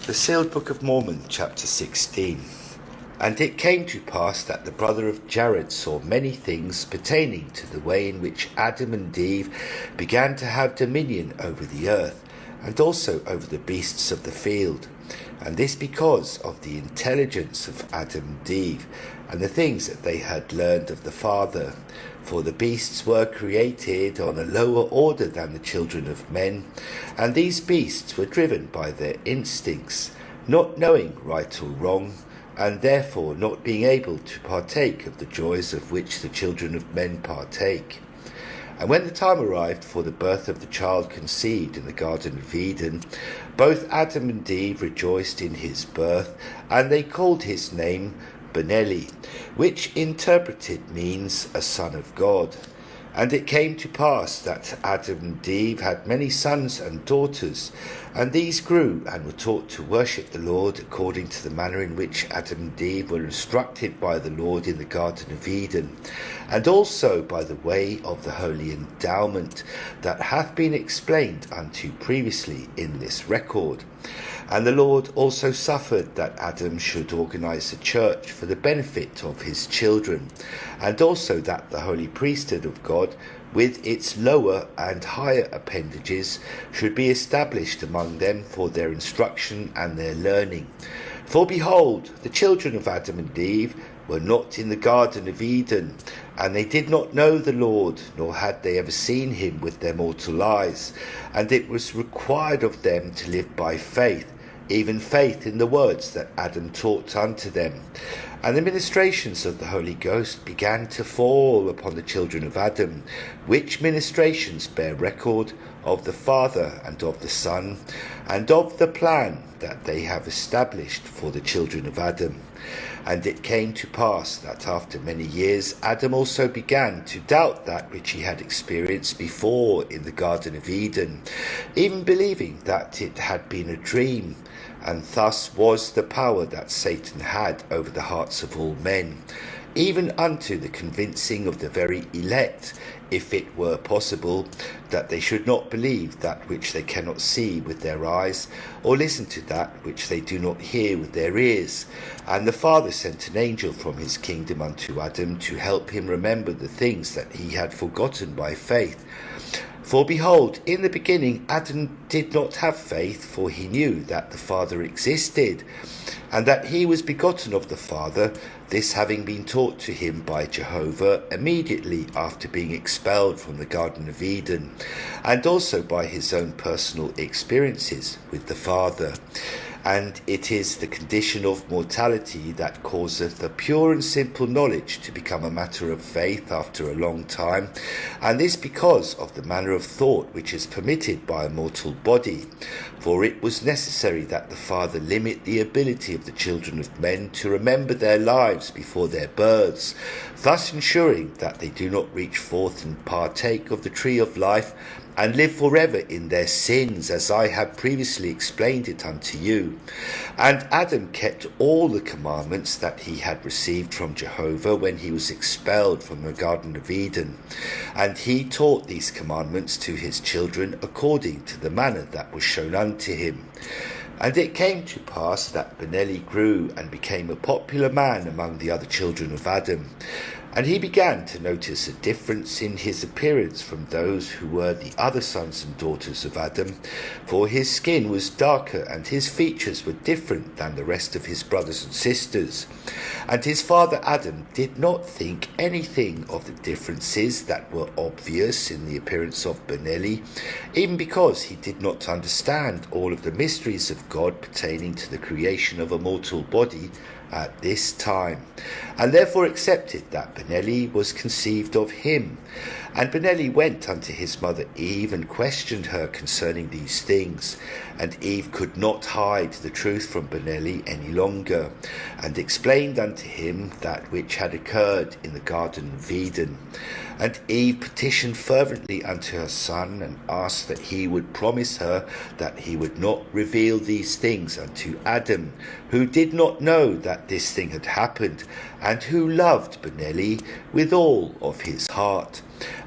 The Sealed Book of Mormon, chapter 16. And it came to pass that the brother of Jared saw many things pertaining to the way in which Adam and Eve began to have dominion over the earth, and also over the beasts of the field. And this because of the intelligence of Adam and Eve, and the things that they had learned of the Father. For the beasts were created on a lower order than the children of men, and these beasts were driven by their instincts, not knowing right or wrong, and therefore not being able to partake of the joys of which the children of men partake. And when the time arrived for the birth of the child conceived in the Garden of Eden, both Adam and Eve rejoiced in his birth, and they called his name Benelli, which interpreted means a son of God. And it came to pass that Adam and Eve had many sons and daughters, and these grew and were taught to worship the Lord according to the manner in which Adam and Eve were instructed by the Lord in the Garden of Eden, and also by the way of the holy endowment that hath been explained unto previously in this record. And the Lord also suffered that Adam should organize a church for the benefit of his children, and also that the holy priesthood of God, with its lower and higher appendages, should be established among them for their instruction and their learning. For behold, the children of Adam and Eve were not in the Garden of Eden, and they did not know the Lord, nor had they ever seen him with their mortal eyes, and it was required of them to live by faith, even faith in the words that Adam taught unto them. And the ministrations of the Holy Ghost began to fall upon the children of Adam, which ministrations bear record of the Father and of the Son, and of the plan that they have established for the children of Adam. And it came to pass that after many years Adam also began to doubt that which he had experienced before in the Garden of Eden, even believing that it had been a dream. And thus was the power that Satan had over the hearts of all men, even unto the convincing of the very elect, if it were possible, that they should not believe that which they cannot see with their eyes, or listen to that which they do not hear with their ears. And the Father sent an angel from his kingdom unto Adam to help him remember the things that he had forgotten by faith. For behold, in the beginning Adam did not have faith, for he knew that the Father existed, and that he was begotten of the Father, this having been taught to him by Jehovah immediately after being expelled from the Garden of Eden, and also by his own personal experiences with the Father. And it is the condition of mortality that causeth a pure and simple knowledge to become a matter of faith after a long time, and this because of the manner of thought which is permitted by a mortal body. For it was necessary that the Father limit the ability of the children of men to remember their lives before their births, thus ensuring that they do not reach forth and partake of the tree of life, and live forever in their sins, as I have previously explained it unto you. And Adam kept all the commandments that he had received from Jehovah when he was expelled from the Garden of Eden. And he taught these commandments to his children according to the manner that was shown unto him. And it came to pass that Benelli grew and became a popular man among the other children of Adam. And he began to notice a difference in his appearance from those who were the other sons and daughters of Adam, for his skin was darker and his features were different than the rest of his brothers and sisters. And his father Adam did not think anything of the differences that were obvious in the appearance of Benelli, even because he did not understand all of the mysteries of God pertaining to the creation of a mortal body at this time, and therefore accepted that Benelli was conceived of him. And Benelli went unto his mother Eve and questioned her concerning these things. And Eve could not hide the truth from Benelli any longer, and explained unto him that which had occurred in the Garden of Eden. And Eve petitioned fervently unto her son, and asked that he would promise her that he would not reveal these things unto Adam, who did not know that this thing had happened, and who loved Benelli with all of his heart.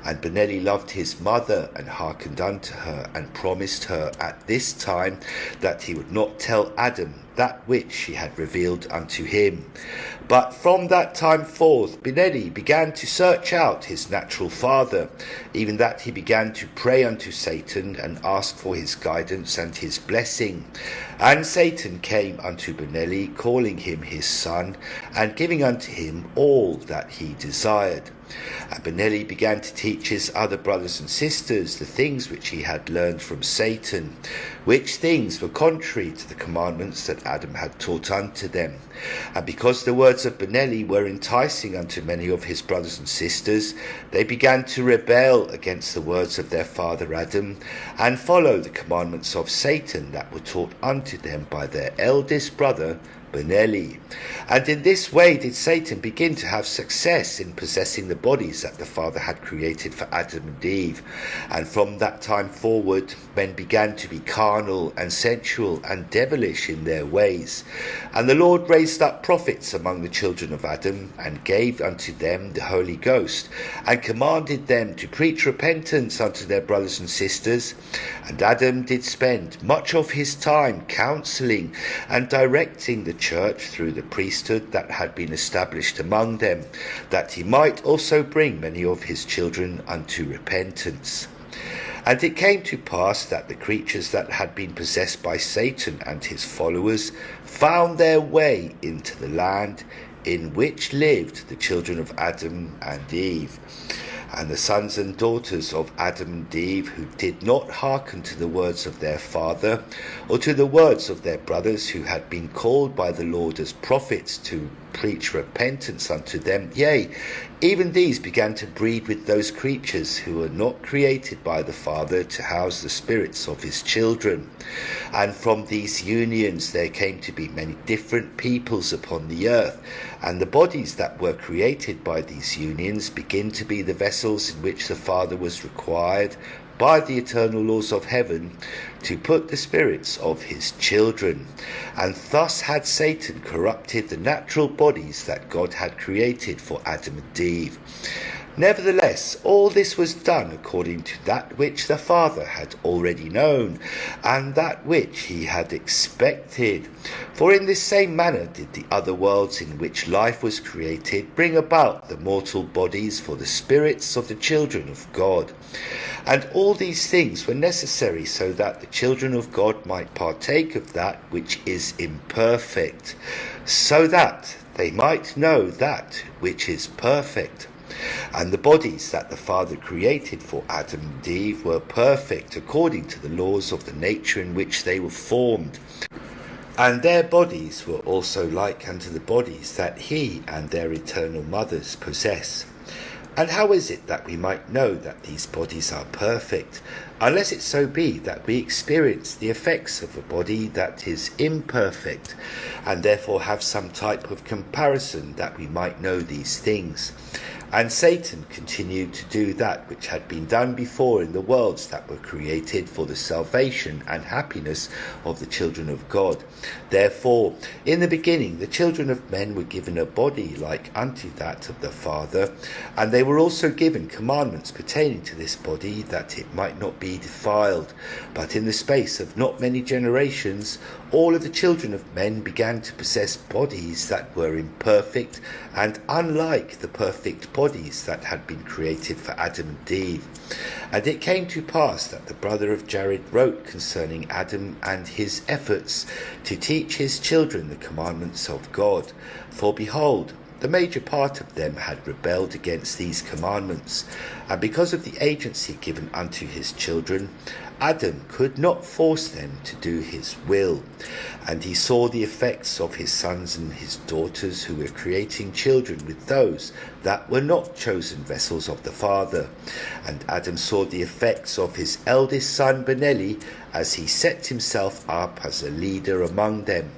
And Benelli loved his mother, and hearkened unto her, and promised her at this time that he would not tell Adam that which she had revealed unto him. But from that time forth Benelli began to search out his natural father, even that he began to pray unto Satan, and ask for his guidance and his blessing. And Satan came unto Benelli, calling him his son, and giving unto him all that he desired. And Benelli began to teach his other brothers and sisters the things which he had learned from Satan, which things were contrary to the commandments that Adam had taught unto them. And because the words of Benelli were enticing unto many of his brothers and sisters, they began to rebel against the words of their father Adam, and follow the commandments of Satan that were taught unto them by their eldest brother Benelli. And in this way did Satan begin to have success in possessing the bodies that the Father had created for Adam and Eve. And from that time forward, men began to be carnal and sensual and devilish in their ways. And the Lord raised up prophets among the children of Adam, and gave unto them the Holy Ghost, and commanded them to preach repentance unto their brothers and sisters. And Adam did spend much of his time counselling and directing the church through the priesthood that had been established among them, that he might also bring many of his children unto repentance. And it came to pass that the creatures that had been possessed by Satan and his followers found their way into the land in which lived the children of Adam and Eve. And the sons and daughters of Adam and Eve, who did not hearken to the words of their father, or to the words of their brothers who had been called by the Lord as prophets to preach repentance unto them, yea, even these began to breed with those creatures who were not created by the Father to house the spirits of his children. And from these unions there came to be many different peoples upon the earth, and the bodies that were created by these unions begin to be the vessels in which the Father was required by the eternal laws of heaven to put the spirits of his children. And thus had Satan corrupted the natural bodies that God had created for Adam and Eve. Nevertheless, all this was done according to that which the Father had already known, and that which he had expected. For in this same manner did the other worlds in which life was created bring about the mortal bodies for the spirits of the children of God. And all these things were necessary so that the children of God might partake of that which is imperfect, so that they might know that which is perfect. And the bodies that the Father created for Adam and Eve were perfect according to the laws of the nature in which they were formed. And their bodies were also like unto the bodies that he and their eternal mothers possess. And how is it that we might know that these bodies are perfect, unless it so be that we experience the effects of a body that is imperfect, and therefore have some type of comparison that we might know these things? And Satan continued to do that which had been done before in the worlds that were created for the salvation and happiness of the children of God. Therefore, in the beginning, the children of men were given a body like unto that of the Father, and they were also given commandments pertaining to this body, that it might not be defiled. But in the space of not many generations, all of the children of men began to possess bodies that were imperfect and unlike the perfect bodies that had been created for Adam and Eve. And it came to pass that the brother of Jared wrote concerning Adam and his efforts to teach his children the commandments of God. For behold, the major part of them had rebelled against these commandments, and because of the agency given unto his children, Adam could not force them to do his will. And he saw the effects of his sons and his daughters who were creating children with those that were not chosen vessels of the Father. And Adam saw the effects of his eldest son Benelli as he set himself up as a leader among them,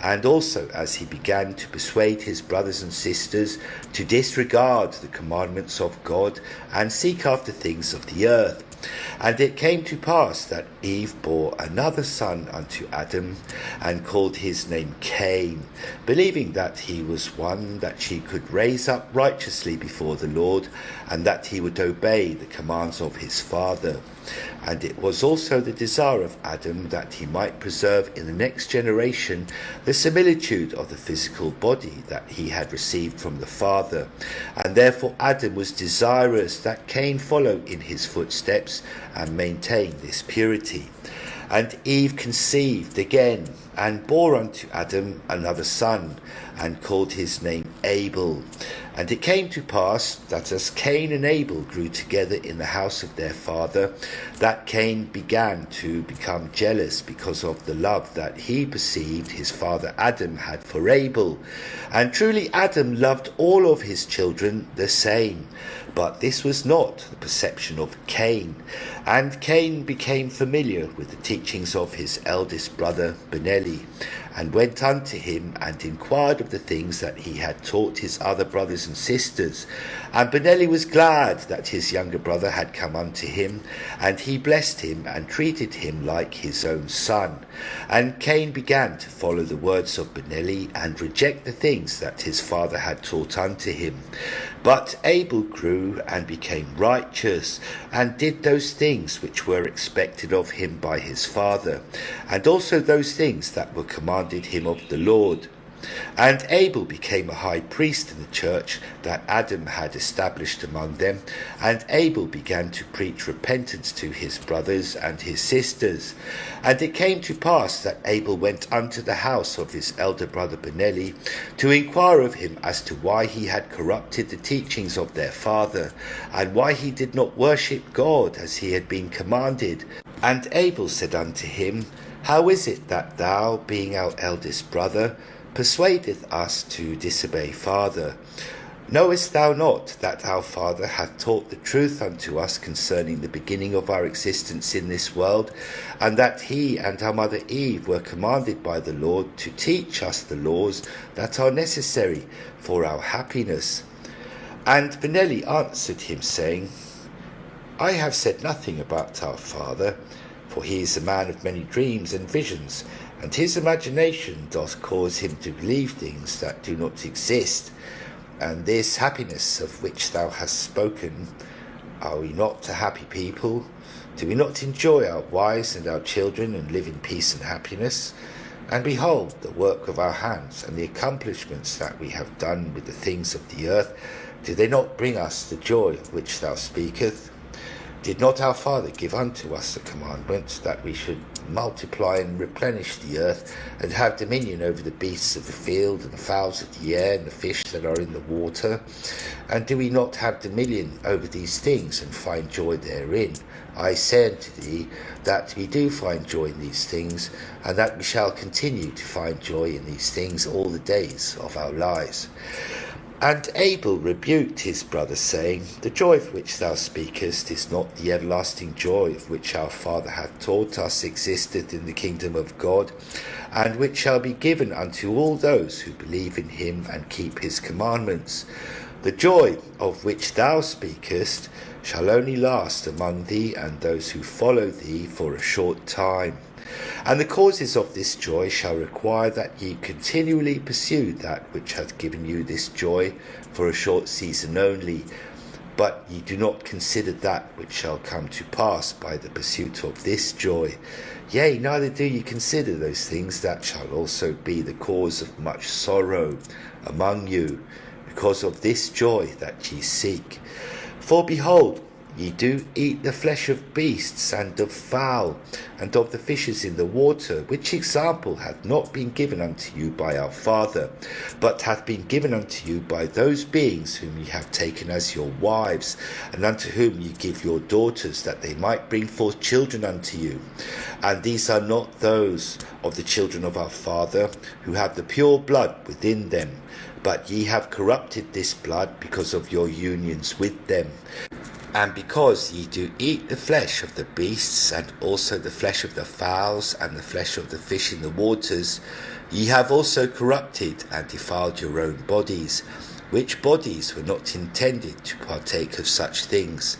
and also as he began to persuade his brothers and sisters to disregard the commandments of God and seek after things of the earth. And it came to pass that Eve bore another son unto Adam, and called his name Cain, believing that he was one that she could raise up righteously before the Lord, and that he would obey the commands of his father. And it was also the desire of Adam that he might preserve in the next generation the similitude of the physical body that he had received from the Father. And therefore Adam was desirous that Cain follow in his footsteps and maintain this purity. And Eve conceived again, and bore unto Adam another son, and called his name Abel. And it came to pass that as Cain and Abel grew together in the house of their father, that Cain began to become jealous because of the love that he perceived his father Adam had for Abel. And truly Adam loved all of his children the same, but this was not the perception of Cain. And Cain became familiar with the teachings of his eldest brother Benelli, and went unto him and inquired of the things that he had taught his other brothers and sisters. And Benelli was glad that his younger brother had come unto him, and he blessed him and treated him like his own son. And Cain began to follow the words of Benelli and reject the things that his father had taught unto him. But Abel grew and became righteous, and did those things which were expected of him by his father, and also those things that were commanded him of the Lord. And Abel became a high priest in the church that Adam had established among them, and Abel began to preach repentance to his brothers and his sisters. And it came to pass that Abel went unto the house of his elder brother Benelli to inquire of him as to why he had corrupted the teachings of their father, and why he did not worship God as he had been commanded. And Abel said unto him, How is it that thou, being our eldest brother, persuadeth us to disobey father? Knowest thou not that our father hath taught the truth unto us concerning the beginning of our existence in this world, and that he and our mother Eve were commanded by the Lord to teach us the laws that are necessary for our happiness? And Benelli answered him, saying, I have said nothing about our father, for he is a man of many dreams and visions, and his imagination doth cause him to believe things that do not exist. And this happiness of which thou hast spoken, are we not a happy people? Do we not enjoy our wives and our children, and live in peace and happiness? And behold, the work of our hands, and the accomplishments that we have done with the things of the earth, do they not bring us the joy of which thou speakest? Did not our Father give unto us a commandment that we should multiply and replenish the earth, and have dominion over the beasts of the field, and the fowls of the air, and the fish that are in the water? And do we not have dominion over these things, and find joy therein? I say unto thee that we do find joy in these things, and that we shall continue to find joy in these things all the days of our lives. And Abel rebuked his brother, saying, The joy of which thou speakest is not the everlasting joy of which our Father hath taught us existeth in the kingdom of God, and which shall be given unto all those who believe in him and keep his commandments. The joy of which thou speakest shall only last among thee and those who follow thee for a short time. And the causes of this joy shall require that ye continually pursue that which hath given you this joy for a short season only. But ye do not consider that which shall come to pass by the pursuit of this joy. Yea, neither do ye consider those things that shall also be the cause of much sorrow among you, because of this joy that ye seek. For behold, ye do eat the flesh of beasts, and of fowl, and of the fishes in the water, which example hath not been given unto you by our father, but hath been given unto you by those beings whom ye have taken as your wives, and unto whom ye give your daughters, that they might bring forth children unto you. And these are not those of the children of our father, who have the pure blood within them, but ye have corrupted this blood because of your unions with them. And because ye do eat the flesh of the beasts, and also the flesh of the fowls, and the flesh of the fish in the waters, ye have also corrupted and defiled your own bodies, which bodies were not intended to partake of such things.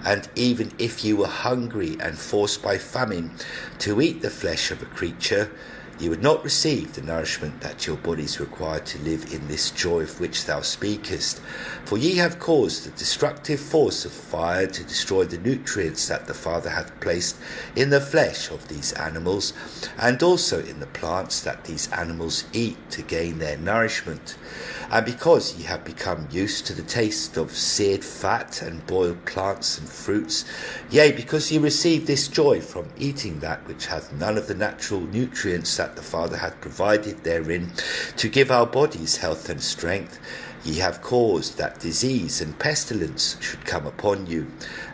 And even if ye were hungry and forced by famine to eat the flesh of a creature, ye would not receive the nourishment that your bodies require to live in this joy of which thou speakest. For ye have caused the destructive force of fire to destroy the nutrients that the Father hath placed in the flesh of these animals, and also in the plants that these animals eat to gain their nourishment. And because ye have become used to the taste of seared fat and boiled plants and fruits, yea, because ye receive this joy from eating that which hath none of the natural nutrients that the Father hath provided therein to give our bodies health and strength, ye have caused that disease and pestilence should come upon you.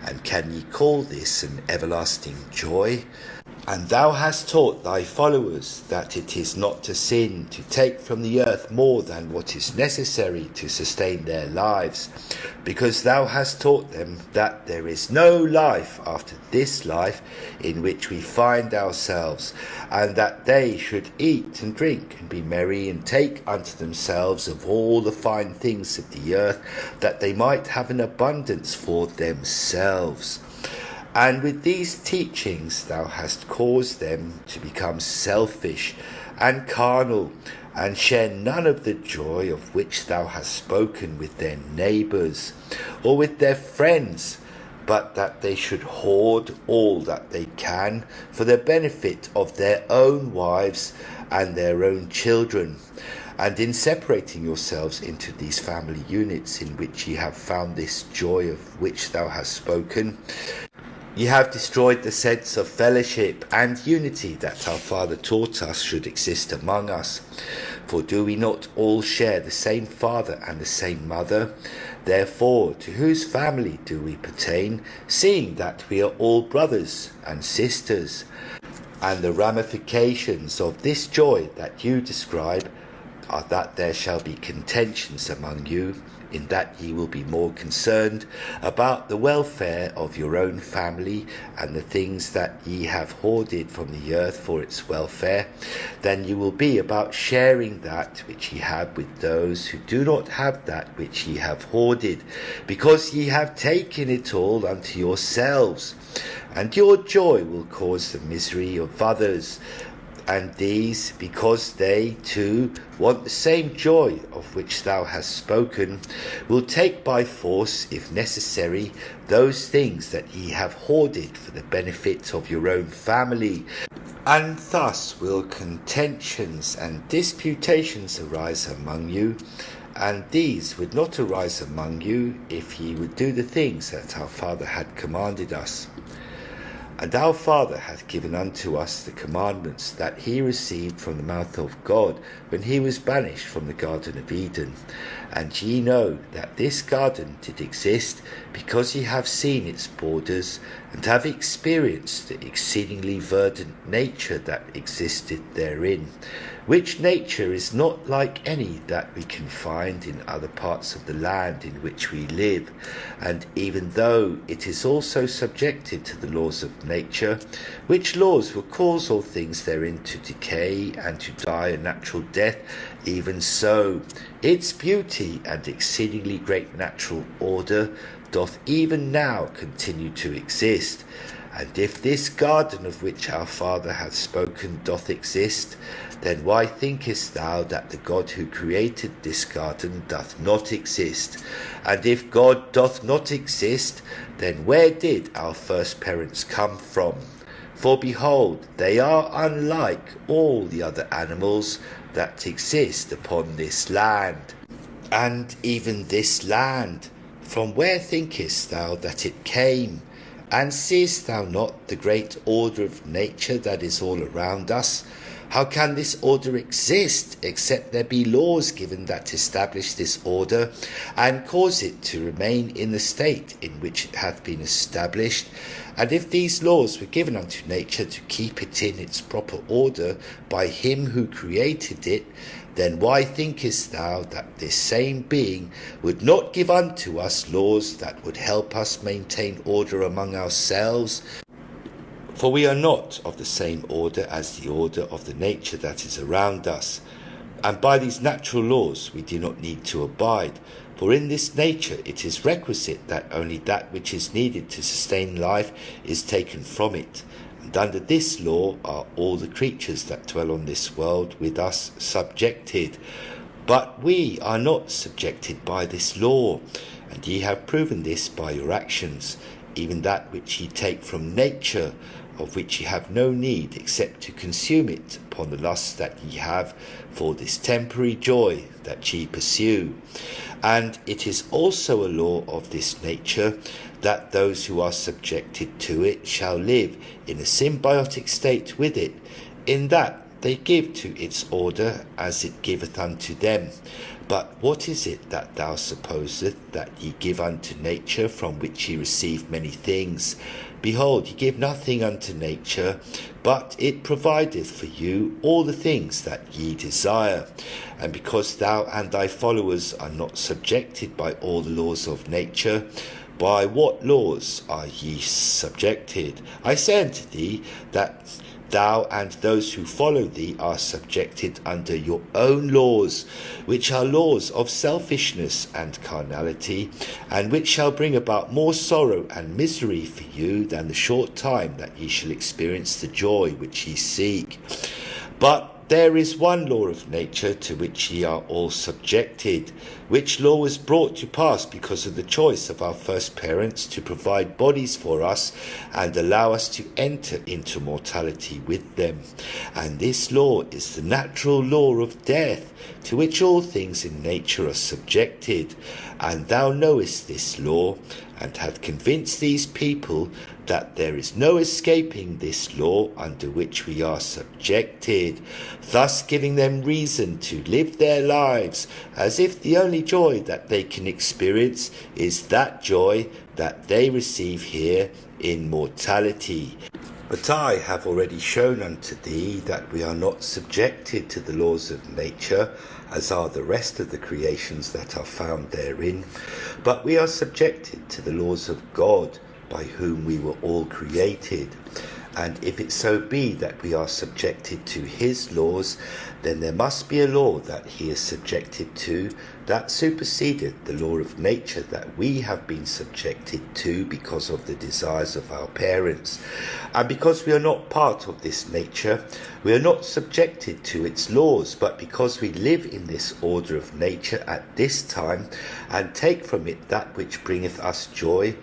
And can ye call this an everlasting joy? And thou hast taught thy followers that it is not to sin to take from the earth more than what is necessary to sustain their lives, because thou hast taught them that there is no life after this life in which we find ourselves, and that they should eat and drink and be merry and take unto themselves of all the fine things of the earth, that they might have an abundance for themselves. And with these teachings thou hast caused them to become selfish and carnal, and share none of the joy of which thou hast spoken with their neighbours or with their friends, but that they should hoard all that they can for the benefit of their own wives and their own children. And in separating yourselves into these family units in which ye have found this joy of which thou hast spoken, ye have destroyed the sense of fellowship and unity that our Father taught us should exist among us. For do we not all share the same Father and the same Mother? Therefore, to whose family do we pertain, seeing that we are all brothers and sisters? And the ramifications of this joy that you describe are that there shall be contentions among you, in that ye will be more concerned about the welfare of your own family and the things that ye have hoarded from the earth for its welfare, than you will be about sharing that which ye have with those who do not have that which ye have hoarded, because ye have taken it all unto yourselves. And your joy will cause the misery of others, and these, because they too want the same joy of which thou hast spoken, will take by force, if necessary, those things that ye have hoarded for the benefit of your own family. And thus will contentions and disputations arise among you, and these would not arise among you if ye would do the things that our Father had commanded us. And our Father hath given unto us the commandments that he received from the mouth of God when he was banished from the Garden of Eden. And ye know that this garden did exist, because ye have seen its borders, and have experienced the exceedingly verdant nature that existed therein, which nature is not like any that we can find in other parts of the land in which we live. And even though it is also subjected to the laws of nature, which laws will cause all things therein to decay and to die a natural death, even so its beauty and exceedingly great natural order doth even now continue to exist. And if this garden of which our Father hath spoken doth exist, then why thinkest thou that the God who created this garden doth not exist? And if God doth not exist, then where did our first parents come from? For behold, they are unlike all the other animals that exist upon this land. And even this land, From where thinkest thou that it came? And seest thou not the great order of nature that is all around us? How can this order exist, except there be laws given that establish this order, and cause it to remain in the state in which it hath been established? And if these laws were given unto nature to keep it in its proper order by him who created it, then why thinkest thou that this same being would not give unto us laws that would help us maintain order among ourselves? For we are not of the same order as the order of the nature that is around us. And by these natural laws we do not need to abide, for in this nature it is requisite that only that which is needed to sustain life is taken from it. And under this law are all the creatures that dwell on this world with us subjected. But we are not subjected by this law, and ye have proven this by your actions, even that which ye take from nature, of which ye have no need except to consume it upon the lust that ye have for this temporary joy that ye pursue. And it is also a law of this nature that those who are subjected to it shall live in a symbiotic state with it, in that they give to its order as it giveth unto them. But what is it that thou supposest that ye give unto nature, from which ye receive many things? Behold, ye give nothing unto nature, but it provideth for you all the things that ye desire. And because thou and thy followers are not subjected by all the laws of nature, by what laws are ye subjected? I say unto thee that thou and those who follow thee are subjected under your own laws, which are laws of selfishness and carnality, and which shall bring about more sorrow and misery for you than the short time that ye shall experience the joy which ye seek. But there is one law of nature to which ye are all subjected, which law was brought to pass because of the choice of our first parents to provide bodies for us and allow us to enter into mortality with them. And this law is the natural law of death, to which all things in nature are subjected. And thou knowest this law, and hath convinced these people that there is no escaping this law under which we are subjected, thus giving them reason to live their lives as if the only joy that they can experience is that joy that they receive here in mortality. But I have already shown unto thee that we are not subjected to the laws of nature, as are the rest of the creations that are found therein, but we are subjected to the laws of God, by whom we were all created. And if it so be that we are subjected to his laws, then there must be a law that he is subjected to that superseded the law of nature that we have been subjected to because of the desires of our parents. And because we are not part of this nature, we are not subjected to its laws, but because we live in this order of nature at this time and take from it that which bringeth us joy,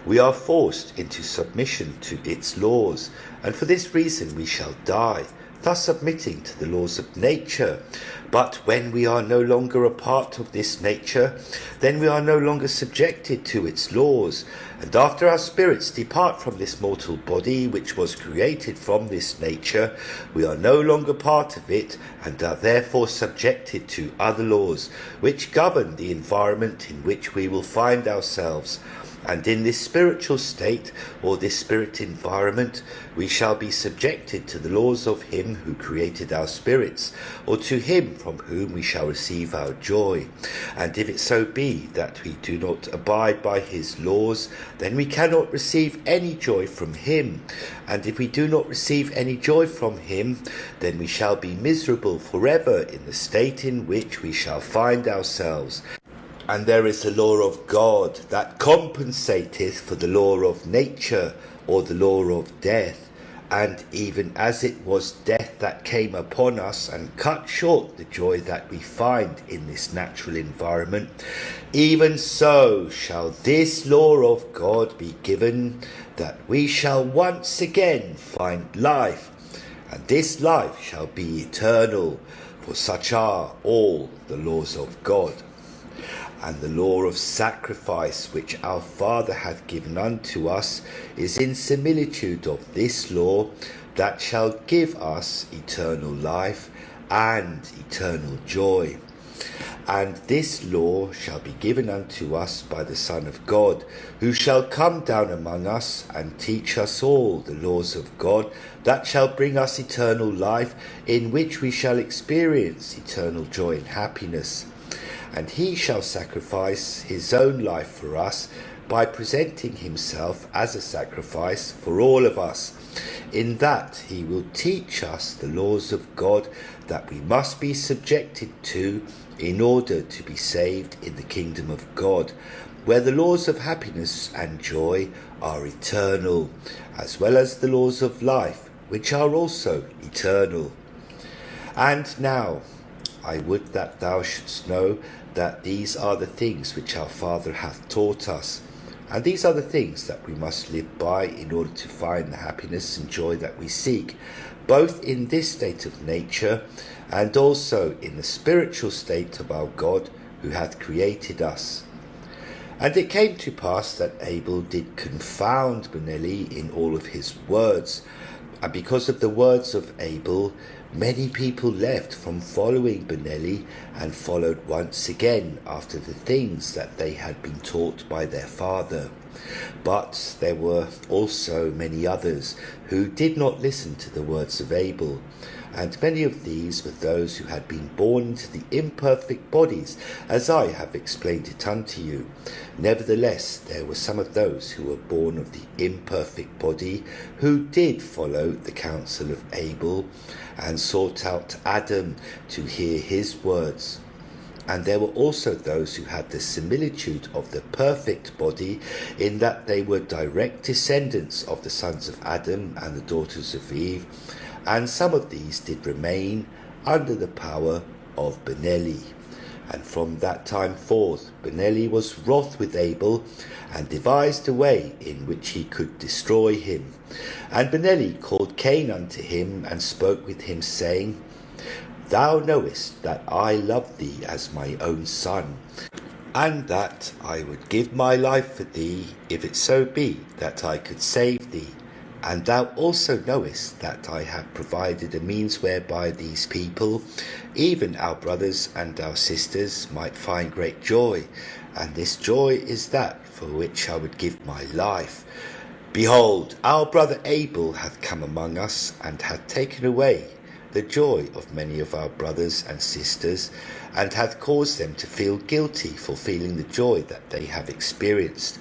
we are forced into submission to its laws, and for this reason we shall die, thus submitting to the laws of nature. But when we are no longer a part of this nature, then we are no longer subjected to its laws. And after our spirits depart from this mortal body, which was created from this nature, we are no longer part of it, and are therefore subjected to other laws, which govern the environment in which we will find ourselves. And in this spiritual state, or this spirit environment, we shall be subjected to the laws of him who created our spirits, or to him from whom we shall receive our joy. And if it so be that we do not abide by his laws, then we cannot receive any joy from him. And if we do not receive any joy from him, then we shall be miserable forever in the state in which we shall find ourselves. And there is a law of God that compensateth for the law of nature, or the law of death. And even as it was death that came upon us and cut short the joy that we find in this natural environment, even so shall this law of God be given, that we shall once again find life, and this life shall be eternal, for such are all the laws of God. And the law of sacrifice which our Father hath given unto us is in similitude of this law, that shall give us eternal life and eternal joy. And this law shall be given unto us by the Son of God, who shall come down among us and teach us all the laws of God, that shall bring us eternal life, in which we shall experience eternal joy and happiness. And he shall sacrifice his own life for us, by presenting himself as a sacrifice for all of us. In that he will teach us the laws of God, that we must be subjected to, in order to be saved in the kingdom of God, where the laws of happiness and joy are eternal, as well as the laws of life, which are also eternal. And now I would that thou shouldst know that these are the things which our Father hath taught us, and these are the things that we must live by in order to find the happiness and joy that we seek, both in this state of nature and also in the spiritual state of our God who hath created us. And it came to pass that Abel did confound Benelli in all of his words, and because of the words of Abel, many people left from following Benelli and followed once again after the things that they had been taught by their father. But there were also many others who did not listen to the words of Abel, and many of these were those who had been born into the imperfect bodies, as I have explained it unto you. Nevertheless, there were some of those who were born of the imperfect body, who did follow the counsel of Abel, and sought out Adam to hear his words. And there were also those who had the similitude of the perfect body, in that they were direct descendants of the sons of Adam and the daughters of Eve, and some of these did remain under the power of Benelli. And from that time forth Benelli was wroth with Abel, and devised a way in which he could destroy him. And Benelli called Cain unto him, and spoke with him, saying, Thou knowest that I love thee as my own son, and that I would give my life for thee, if it so be that I could save thee. And thou also knowest that I have provided a means whereby these people, even our brothers and our sisters, might find great joy, and this joy is that for which I would give my life. Behold, our brother Abel hath come among us, and hath taken away the joy of many of our brothers and sisters, and hath caused them to feel guilty for feeling the joy that they have experienced.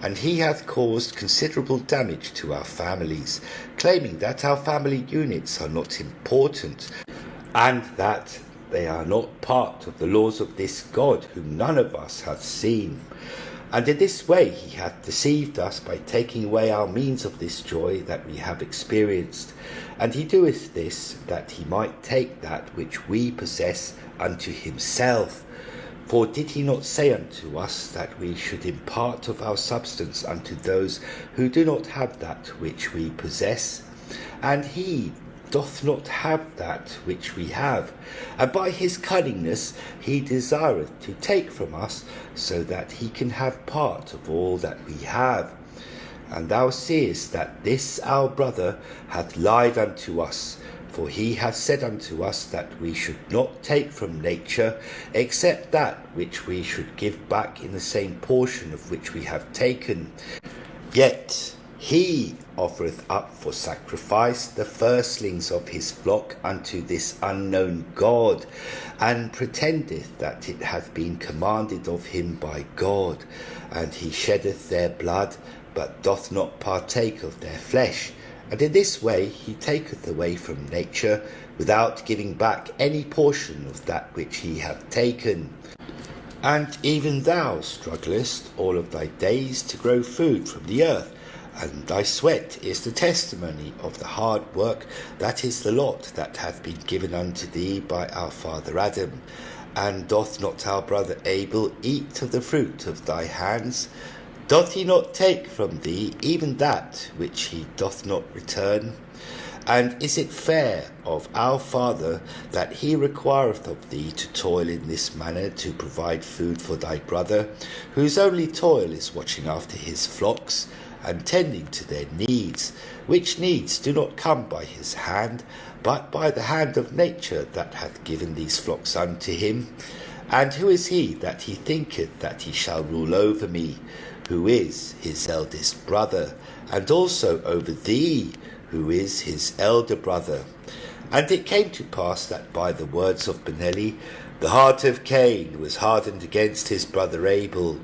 And he hath caused considerable damage to our families, claiming that our family units are not important, and that they are not part of the laws of this God, whom none of us hath seen. And in this way he hath deceived us by taking away our means of this joy that we have experienced. And he doeth this, that he might take that which we possess unto himself. For did he not say unto us that we should impart of our substance unto those who do not have that which we possess? And he doth not have that which we have, and by his cunningness he desireth to take from us, so that he can have part of all that we have. And thou seest that this our brother hath lied unto us, for he hath said unto us that we should not take from nature, except that which we should give back in the same portion of which we have taken. Yet he offereth up for sacrifice the firstlings of his flock unto this unknown God, and pretendeth that it hath been commanded of him by God. And he sheddeth their blood, but doth not partake of their flesh. And in this way he taketh away from nature, without giving back any portion of that which he hath taken. And even thou strugglest all of thy days to grow food from the earth, and thy sweat is the testimony of the hard work that is the lot that hath been given unto thee by our father Adam. And doth not our brother Abel eat of the fruit of thy hands? Doth he not take from thee even that which he doth not return? And is it fair of our Father that he requireth of thee to toil in this manner to provide food for thy brother, whose only toil is watching after his flocks, and tending to their needs, which needs do not come by his hand, but by the hand of nature that hath given these flocks unto him? And who is he that he thinketh that he shall rule over me, who is his eldest brother, and also over thee, who is his elder brother? And it came to pass that by the words of Benelli, the heart of Cain was hardened against his brother Abel.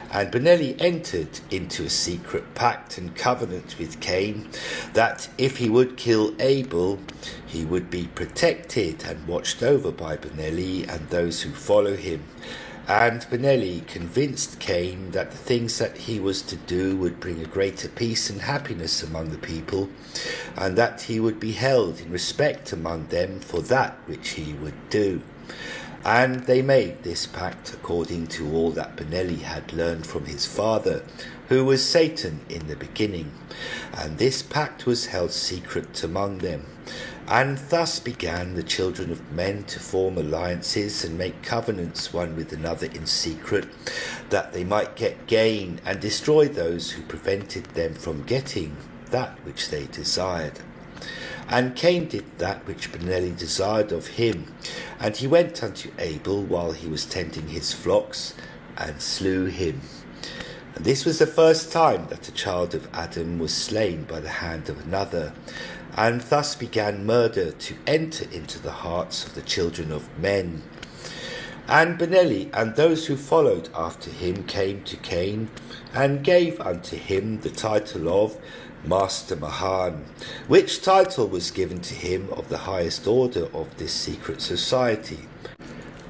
And Benelli entered into a secret pact and covenant with Cain, that if he would kill Abel, he would be protected and watched over by Benelli and those who follow him. And Benelli convinced Cain that the things that he was to do would bring a greater peace and happiness among the people, and that he would be held in respect among them for that which he would do. And they made this pact according to all that Benelli had learned from his father, who was Satan in the beginning. And this pact was held secret among them. And thus began the children of men to form alliances and make covenants one with another in secret, that they might get gain and destroy those who prevented them from getting that which they desired. And Cain did that which Benelli desired of him, and he went unto Abel while he was tending his flocks, and slew him. And this was the first time that a child of Adam was slain by the hand of another, and thus began murder to enter into the hearts of the children of men. And Benelli and those who followed after him came to Cain, and gave unto him the title of Master Mahan, which title was given to him of the highest order of this secret society,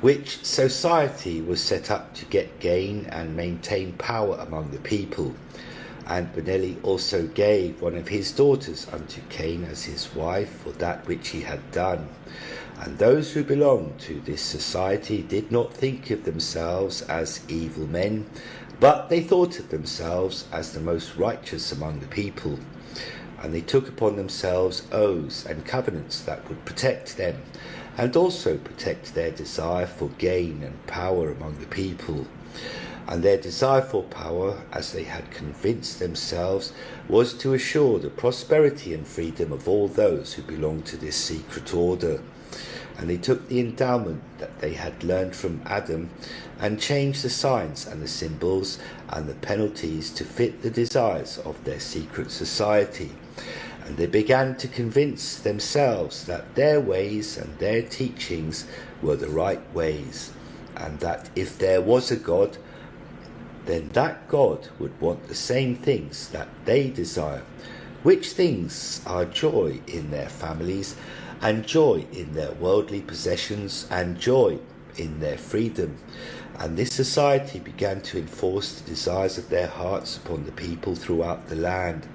which society was set up to get gain and maintain power among the people. And Benelli also gave one of his daughters unto Cain as his wife for that which he had done. And those who belonged to this society did not think of themselves as evil men, but they thought of themselves as the most righteous among the people. And they took upon themselves oaths and covenants that would protect them, and also protect their desire for gain and power among the people. And their desire for power, as they had convinced themselves, was to assure the prosperity and freedom of all those who belonged to this secret order. And they took the endowment that they had learned from Adam, and changed the signs and the symbols and the penalties to fit the desires of their secret society. And they began to convince themselves that their ways and their teachings were the right ways, and that if there was a God, then that God would want the same things that they desire, which things are joy in their families, and joy in their worldly possessions, and joy in their freedom. And this society began to enforce the desires of their hearts upon the people throughout the land.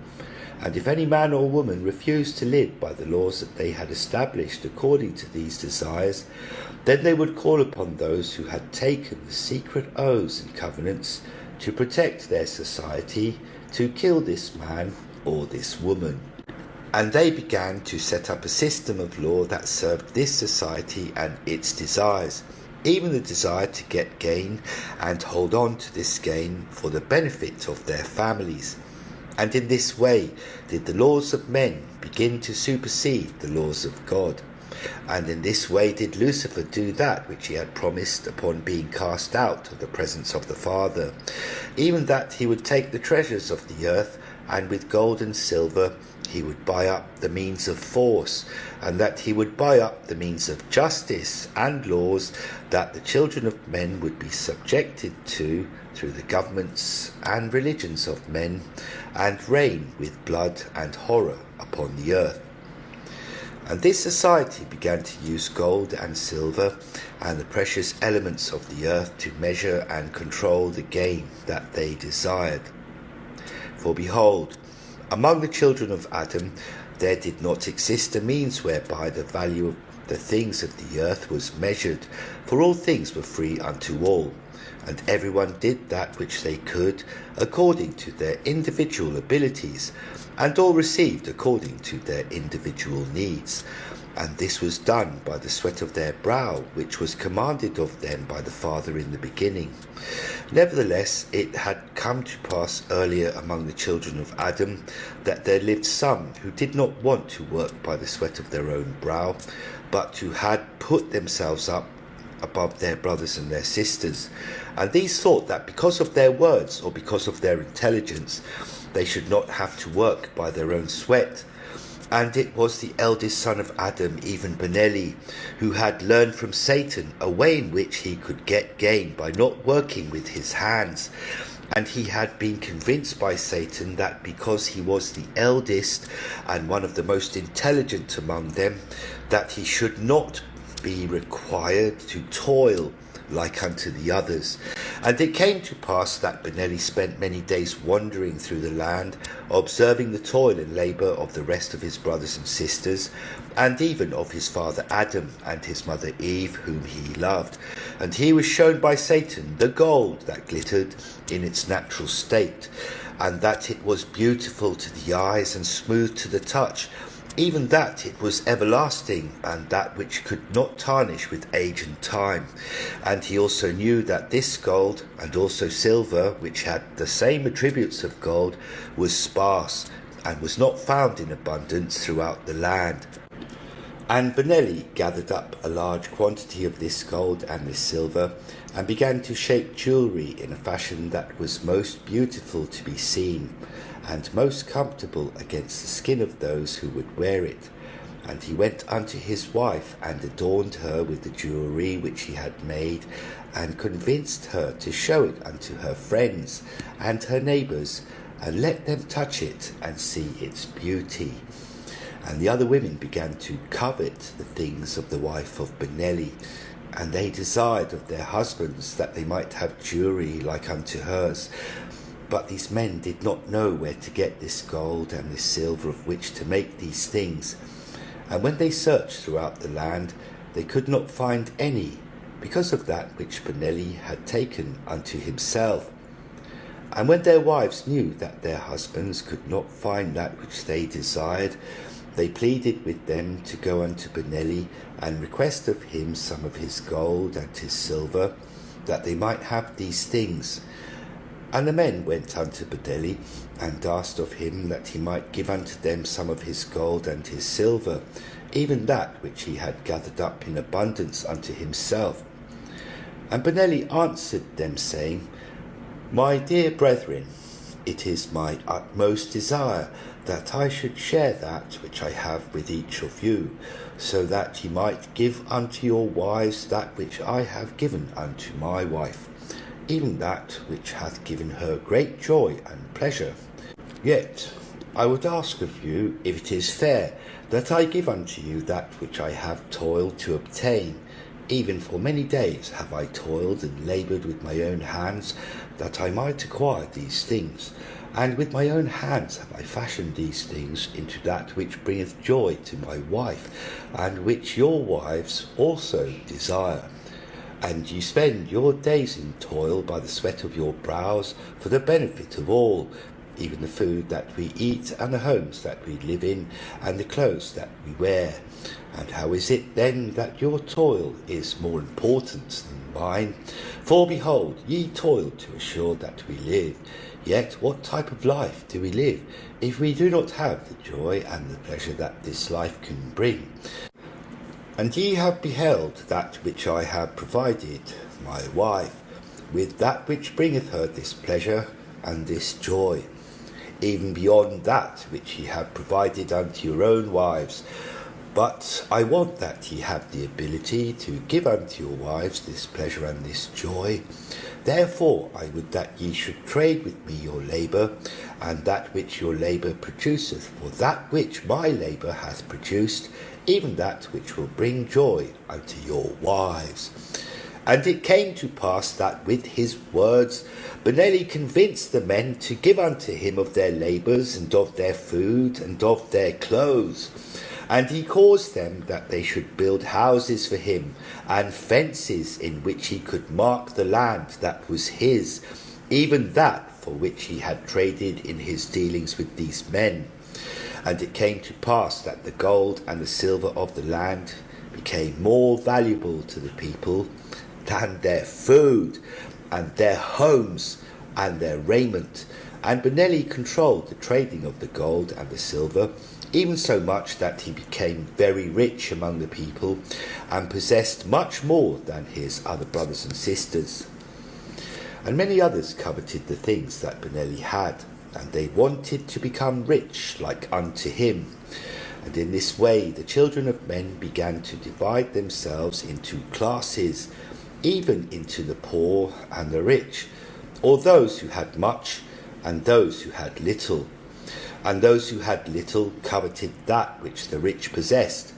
And if any man or woman refused to live by the laws that they had established according to these desires, then they would call upon those who had taken the secret oaths and covenants to protect their society to kill this man or this woman. And they began to set up a system of law that served this society and its desires, even the desire to get gain and hold on to this gain for the benefit of their families. And in this way did the laws of men begin to supersede the laws of God. And in this way did Lucifer do that which he had promised upon being cast out of the presence of the Father, even that he would take the treasures of the earth, and with gold and silver he would buy up the means of force, and that he would buy up the means of justice and laws that the children of men would be subjected to through the governments and religions of men, and reign with blood and horror upon the earth. And this society began to use gold and silver and the precious elements of the earth to measure and control the gain that they desired. For behold, among the children of Adam there did not exist a means whereby the value of the things of the earth was measured, for all things were free unto all. And everyone did that which they could, according to their individual abilities, and all received according to their individual needs. And this was done by the sweat of their brow, which was commanded of them by the Father in the beginning. Nevertheless, it had come to pass earlier among the children of Adam, that there lived some who did not want to work by the sweat of their own brow, but who had put themselves up above their brothers and their sisters. And these thought that because of their words, or because of their intelligence, they should not have to work by their own sweat. And it was the eldest son of Adam, even Benelli, who had learned from Satan a way in which he could get gain by not working with his hands. And he had been convinced by Satan that because he was the eldest and one of the most intelligent among them, that he should not be required to toil like unto the others. And it came to pass that Benelli spent many days wandering through the land, observing the toil and labour of the rest of his brothers and sisters, and even of his father Adam and his mother Eve, whom he loved. And he was shown by Satan the gold that glittered in its natural state, and that it was beautiful to the eyes and smooth to the touch, even that it was everlasting, and that which could not tarnish with age and time. And he also knew that this gold, and also silver, which had the same attributes of gold, was sparse, and was not found in abundance throughout the land. And Benelli gathered up a large quantity of this gold and this silver, and began to shape jewellery in a fashion that was most beautiful to be seen, and most comfortable against the skin of those who would wear it. And he went unto his wife, and adorned her with the jewellery which he had made, and convinced her to show it unto her friends and her neighbours, and let them touch it and see its beauty. And the other women began to covet the things of the wife of Benelli, and they desired of their husbands that they might have jewellery like unto hers. But these men did not know where to get this gold and this silver of which to make these things. And when they searched throughout the land, they could not find any, because of that which Benelli had taken unto himself. And when their wives knew that their husbands could not find that which they desired, they pleaded with them to go unto Benelli and request of him some of his gold and his silver, that they might have these things. And the men went unto Benelli, and asked of him that he might give unto them some of his gold and his silver, even that which he had gathered up in abundance unto himself. And Benelli answered them, saying, My dear brethren, it is my utmost desire that I should share that which I have with each of you, so that ye might give unto your wives that which I have given unto my wife, even that which hath given her great joy and pleasure. Yet I would ask of you if it is fair that I give unto you that which I have toiled to obtain. Even for many days have I toiled and laboured with my own hands, that I might acquire these things. And with my own hands have I fashioned these things into that which bringeth joy to my wife, and which your wives also desire. And ye spend your days in toil by the sweat of your brows for the benefit of all, even the food that we eat, and the homes that we live in, and the clothes that we wear. And how is it then that your toil is more important than mine? For behold, ye toil to assure that we live. Yet what type of life do we live, if we do not have the joy and the pleasure that this life can bring? And ye have beheld that which I have provided, my wife, with that which bringeth her this pleasure and this joy, even beyond that which ye have provided unto your own wives. But I want that ye have the ability to give unto your wives this pleasure and this joy. Therefore I would that ye should trade with me your labour, and that which your labour produceth for that which my labour hath produced, even that which will bring joy unto your wives. And it came to pass that with his words Benelli convinced the men to give unto him of their labours, and of their food, and of their clothes. And he caused them that they should build houses for him, and fences in which he could mark the land that was his, even that for which he had traded in his dealings with these men. And it came to pass that the gold and the silver of the land became more valuable to the people than their food and their homes and their raiment. And Benelli controlled the trading of the gold and the silver, even so much that he became very rich among the people, and possessed much more than his other brothers and sisters. And many others coveted the things that Benelli had, and they wanted to become rich like unto him. And in this way the children of men began to divide themselves into classes, even into the poor and the rich, or those who had much and those who had little. And those who had little coveted that which the rich possessed.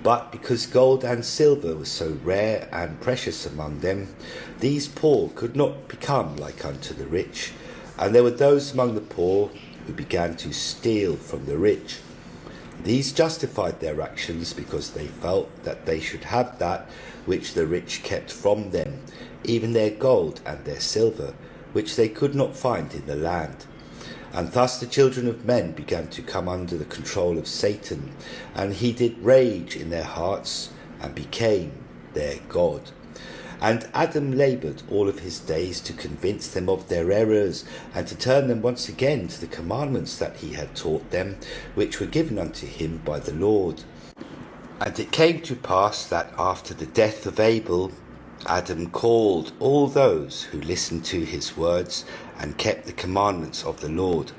But because gold and silver was so rare and precious among them, these poor could not become like unto the rich. And there were those among the poor who began to steal from the rich. These justified their actions because they felt that they should have that which the rich kept from them, even their gold and their silver, which they could not find in the land. And thus the children of men began to come under the control of Satan, and he did rage in their hearts and became their God. And Adam laboured all of his days to convince them of their errors, and to turn them once again to the commandments that he had taught them, which were given unto him by the Lord. And it came to pass that after the death of Abel, Adam called all those who listened to his words and kept the commandments of the Lord.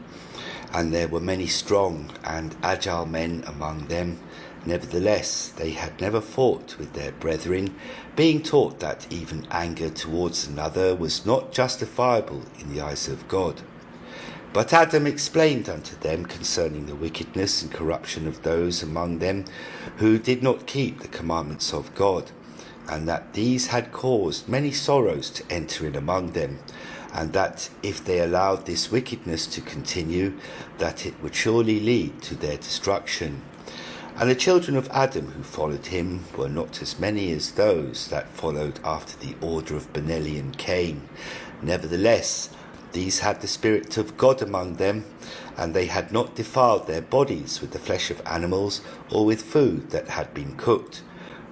And there were many strong and agile men among them. Nevertheless, they had never fought with their brethren, being taught that even anger towards another was not justifiable in the eyes of God. But Adam explained unto them concerning the wickedness and corruption of those among them who did not keep the commandments of God, and that these had caused many sorrows to enter in among them, and that if they allowed this wickedness to continue, that it would surely lead to their destruction. And the children of Adam who followed him were not as many as those that followed after the order of Benelli and Cain. Nevertheless, these had the Spirit of God among them, and they had not defiled their bodies with the flesh of animals or with food that had been cooked.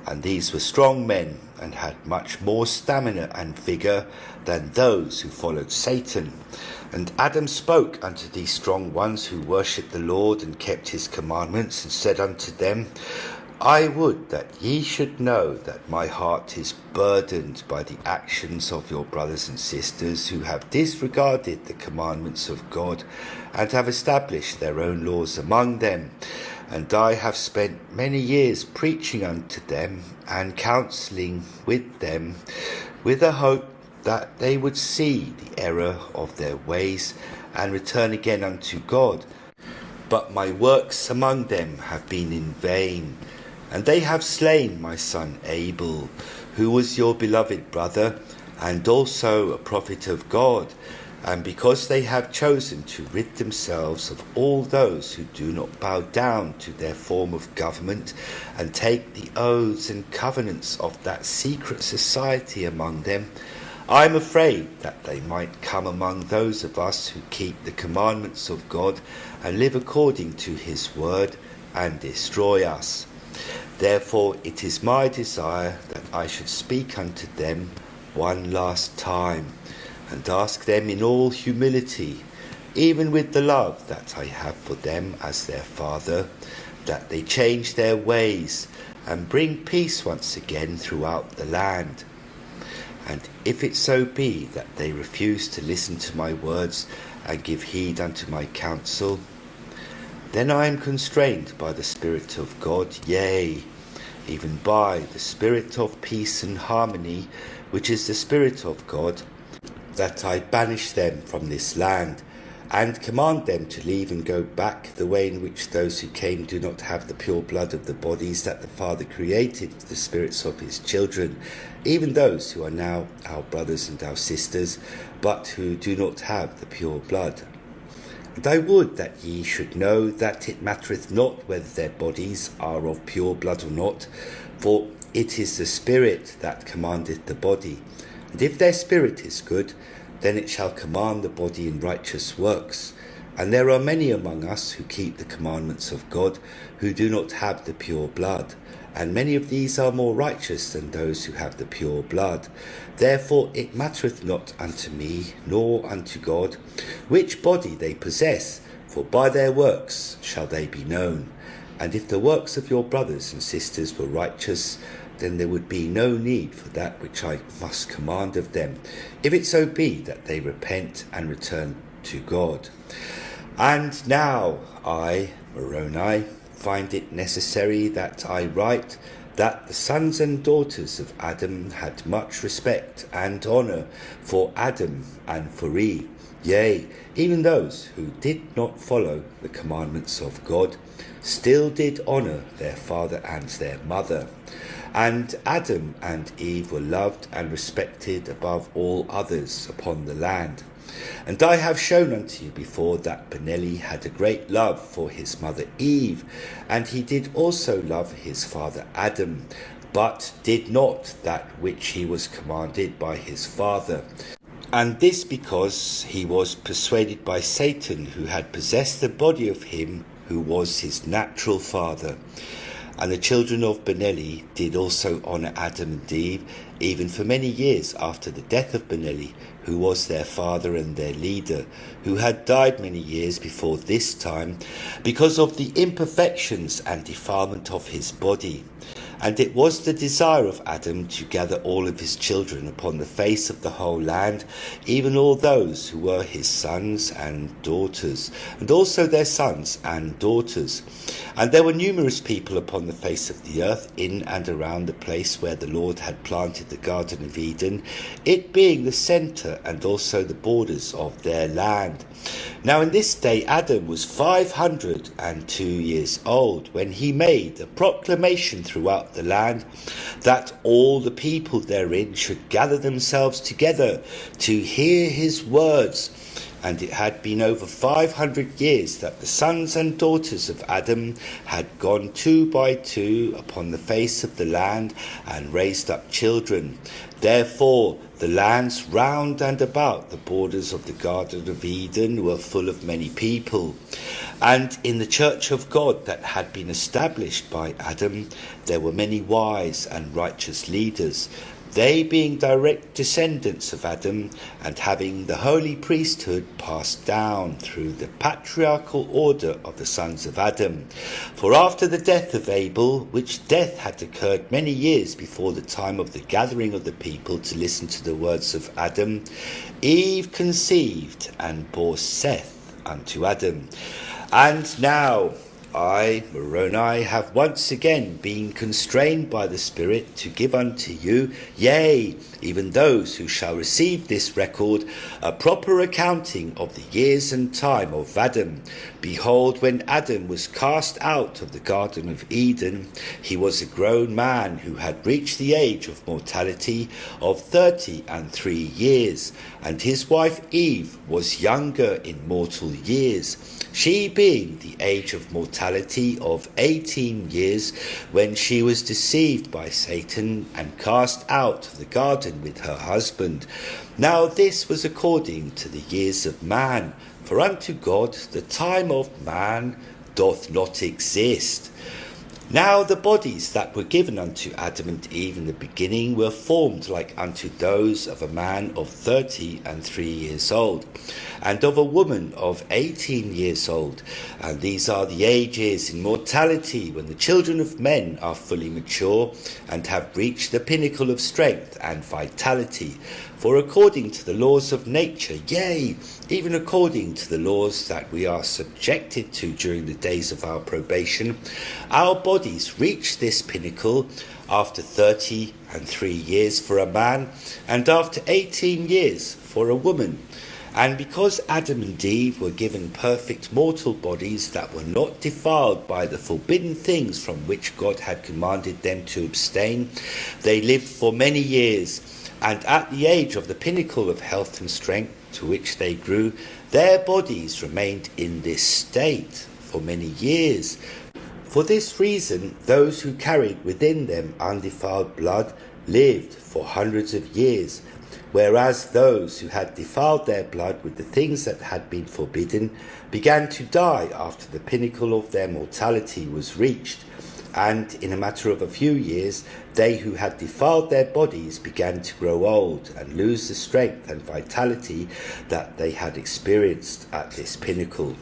And these were strong men, and had much more stamina and vigour than those who followed Satan. And Adam spoke unto these strong ones who worshipped the Lord and kept his commandments, and said unto them, I would that ye should know that my heart is burdened by the actions of your brothers and sisters, who have disregarded the commandments of God, and have established their own laws among them. And I have spent many years preaching unto them and counselling with them, with a hope that they would see the error of their ways and return again unto God. But my works among them have been in vain, and they have slain my son Abel, who was your beloved brother, and also a prophet of God. And because they have chosen to rid themselves of all those who do not bow down to their form of government, and take the oaths and covenants of that secret society among them, I am afraid that they might come among those of us who keep the commandments of God and live according to his word, and destroy us. Therefore it is my desire that I should speak unto them one last time, and ask them in all humility, even with the love that I have for them as their father, that they change their ways and bring peace once again throughout the land. And if it so be that they refuse to listen to my words and give heed unto my counsel, then I am constrained by the Spirit of God, yea, even by the Spirit of peace and harmony, which is the Spirit of God, that I banish them from this land, and command them to leave and go back the way in which those who came do not have the pure blood of the bodies that the Father created, the spirits of his children, even those who are now our brothers and our sisters, but who do not have the pure blood. And I would that ye should know that it mattereth not whether their bodies are of pure blood or not, for it is the Spirit that commandeth the body. And if their spirit is good, then it shall command the body in righteous works. And there are many among us who keep the commandments of God, who do not have the pure blood. And many of these are more righteous than those who have the pure blood. Therefore it mattereth not unto me, nor unto God, which body they possess, for by their works shall they be known. And if the works of your brothers and sisters were righteous, then there would be no need for that which I must command of them, if it so be that they repent and return to God. And now I, Moroni, find it necessary that I write that the sons and daughters of Adam had much respect and honour for Adam and for Eve, yea, even those who did not follow the commandments of God, still did honour their father and their mother. And Adam and Eve were loved and respected above all others upon the land. And I have shown unto you before that Benelli had a great love for his mother Eve, and he did also love his father Adam, but did not that which he was commanded by his father. And this because he was persuaded by Satan, who had possessed the body of him who was his natural father. And the children of Benelli did also honour Adam and Eve, even for many years after the death of Benelli, who was their father and their leader, who had died many years before this time, because of the imperfections and defilement of his body. And it was the desire of Adam to gather all of his children upon the face of the whole land, even all those who were his sons and daughters, and also their sons and daughters. And there were numerous people upon the face of the earth, in and around the place where the Lord had planted the Garden of Eden, it being the centre and also the borders of their land. Now in this day Adam was 502 years old, when he made a proclamation throughout the land that all the people therein should gather themselves together to hear his words. And it had been over 500 years that the sons and daughters of Adam had gone 2 by 2 upon the face of the land and raised up children. Therefore the lands round and about the borders of the Garden of Eden were full of many people. And in the church of God that had been established by Adam, there were many wise and righteous leaders, they being direct descendants of Adam, and having the holy priesthood passed down through the patriarchal order of the sons of Adam. For after the death of Abel, which death had occurred many years before the time of the gathering of the people to listen to the words of Adam, Eve conceived and bore Seth unto Adam. And now I, Moroni, have once again been constrained by the Spirit to give unto you, yea, even those who shall receive this record, a proper accounting of the years and time of Adam. Behold, when Adam was cast out of the Garden of Eden, he was a grown man who had reached the age of mortality of 33 years, and his wife Eve was younger in mortal years, she being the age of mortality of 18 years, when she was deceived by Satan and cast out of the garden with her husband. Now this was according to the years of man, for unto God the time of man doth not exist. Now the bodies that were given unto Adam and Eve in the beginning were formed like unto those of a man of 33 years old, and of a woman of 18 years old. And these are the ages in mortality, when the children of men are fully mature, and have reached the pinnacle of strength and vitality. For according to the laws of nature, yea, even according to the laws that we are subjected to during the days of our probation, our bodies reach this pinnacle after 33 years for a man, and after 18 years for a woman. And because Adam and Eve were given perfect mortal bodies that were not defiled by the forbidden things from which God had commanded them to abstain, they lived for many years. And at the age of the pinnacle of health and strength, to which they grew, their bodies remained in this state for many years. For this reason, those who carried within them undefiled blood lived for hundreds of years, whereas those who had defiled their blood with the things that had been forbidden began to die after the pinnacle of their mortality was reached. And in a matter of a few years, they who had defiled their bodies began to grow old and lose the strength and vitality that they had experienced at this pinnacle.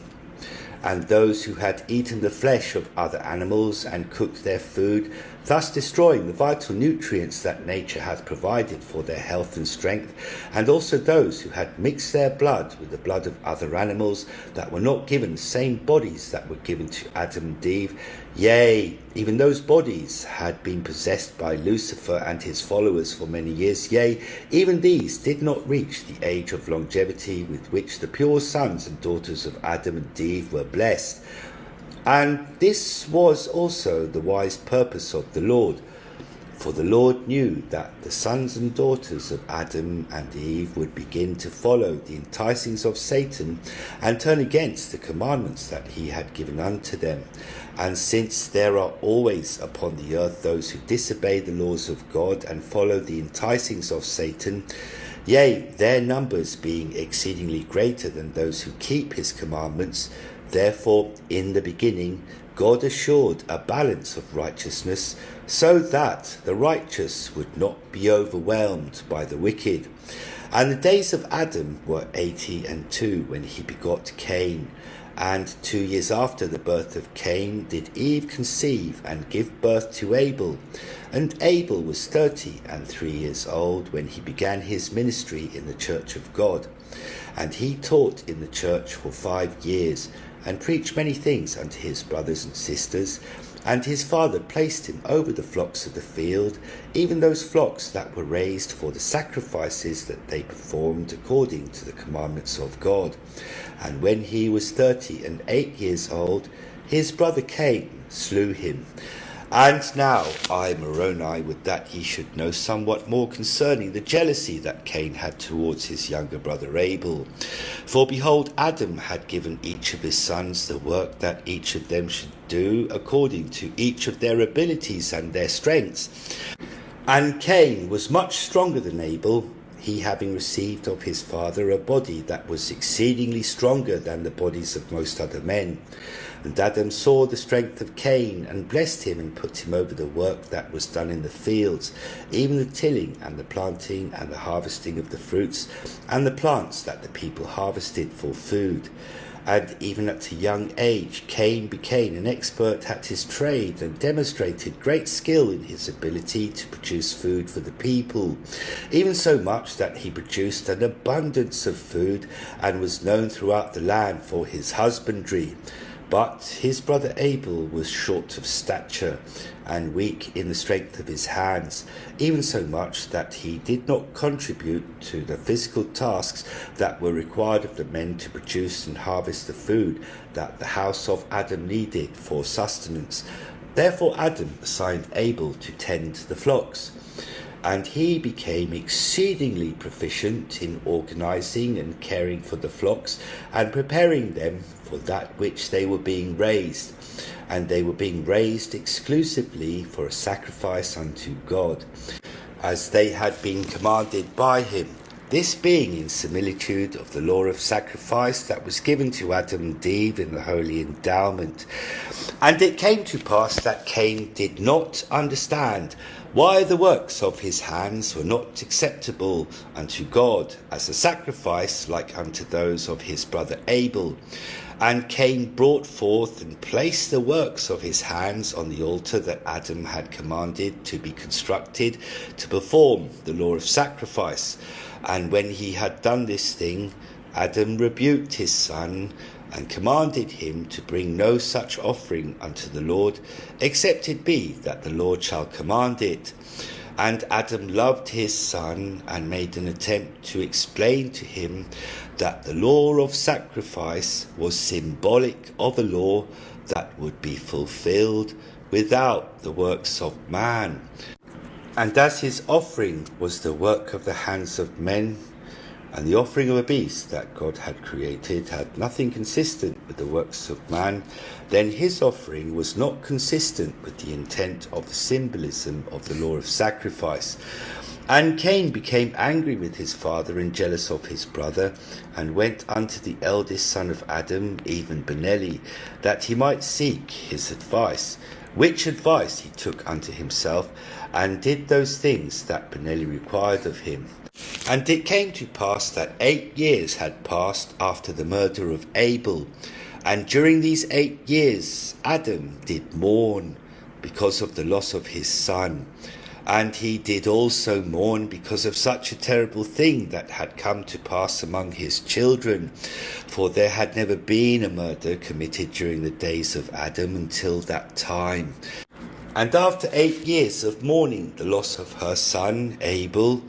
And those who had eaten the flesh of other animals and cooked their food, thus destroying the vital nutrients that nature hath provided for their health and strength, and also those who had mixed their blood with the blood of other animals that were not given the same bodies that were given to Adam and Eve, yea, even those bodies had been possessed by Lucifer and his followers for many years, yea, even these did not reach the age of longevity with which the pure sons and daughters of Adam and Eve were blessed. And this was also the wise purpose of the Lord. For the Lord knew that the sons and daughters of Adam and Eve would begin to follow the enticings of Satan and turn against the commandments that he had given unto them. And since there are always upon the earth those who disobey the laws of God and follow the enticings of Satan, yea, their numbers being exceedingly greater than those who keep his commandments, therefore in the beginning God assured a balance of righteousness, so that the righteous would not be overwhelmed by the wicked. And the days of Adam were 82 when he begot Cain. And 2 years after the birth of Cain did Eve conceive and give birth to Abel. And Abel was 33 years old when he began his ministry in the church of God. And he taught in the church for 5 years, and preached many things unto his brothers and sisters. And his father placed him over the flocks of the field, even those flocks that were raised for the sacrifices that they performed according to the commandments of God. And when he was 38 years old, his brother Cain slew him. And now I, Moroni, would that ye should know somewhat more concerning the jealousy that Cain had towards his younger brother Abel. For behold, Adam had given each of his sons the work that each of them should do according to each of their abilities and their strengths. And Cain was much stronger than Abel, he having received of his father a body that was exceedingly stronger than the bodies of most other men. And Adam saw the strength of Cain, and blessed him, and put him over the work that was done in the fields, even the tilling, and the planting, and the harvesting of the fruits, and the plants that the people harvested for food. And even at a young age Cain became an expert at his trade, and demonstrated great skill in his ability to produce food for the people, even so much that he produced an abundance of food, and was known throughout the land for his husbandry. But his brother Abel was short of stature, and weak in the strength of his hands, even so much that he did not contribute to the physical tasks that were required of the men to produce and harvest the food that the house of Adam needed for sustenance. Therefore Adam assigned Abel to tend the flocks. And he became exceedingly proficient in organizing and caring for the flocks, and preparing them for that which they were being raised. And they were being raised exclusively for a sacrifice unto God, as they had been commanded by him. This being in similitude of the law of sacrifice that was given to Adam and Eve in the holy endowment. And it came to pass that Cain did not understand why the works of his hands were not acceptable unto God as a sacrifice like unto those of his brother Abel. And Cain brought forth and placed the works of his hands on the altar that Adam had commanded to be constructed to perform the law of sacrifice. And when he had done this thing, Adam rebuked his son, and commanded him to bring no such offering unto the Lord, except it be that the Lord shall command it. And Adam loved his son, and made an attempt to explain to him that the law of sacrifice was symbolic of a law that would be fulfilled without the works of man. And as his offering was the work of the hands of men, And the offering of a beast that God had created had nothing consistent with the works of man, then his offering was not consistent with the intent of the symbolism of the law of sacrifice. And Cain became angry with his father and jealous of his brother, and went unto the eldest son of Adam, even Benelli, that he might seek his advice, which advice he took unto himself, and did those things that Benelli required of him. And it came to pass that 8 years had passed after the murder of Abel, and during these 8 years Adam did mourn because of the loss of his son. And he did also mourn because of such a terrible thing that had come to pass among his children. For there had never been a murder committed during the days of Adam until that time. And after 8 years of mourning the loss of her son Abel,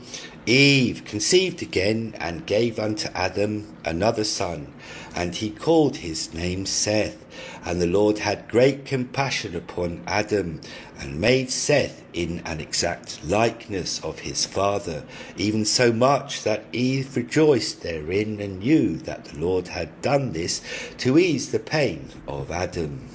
Eve conceived again and gave unto Adam another son, and he called his name Seth. And the Lord had great compassion upon Adam, and made Seth in an exact likeness of his father, even so much that Eve rejoiced therein, and knew that the Lord had done this to ease the pain of Adam.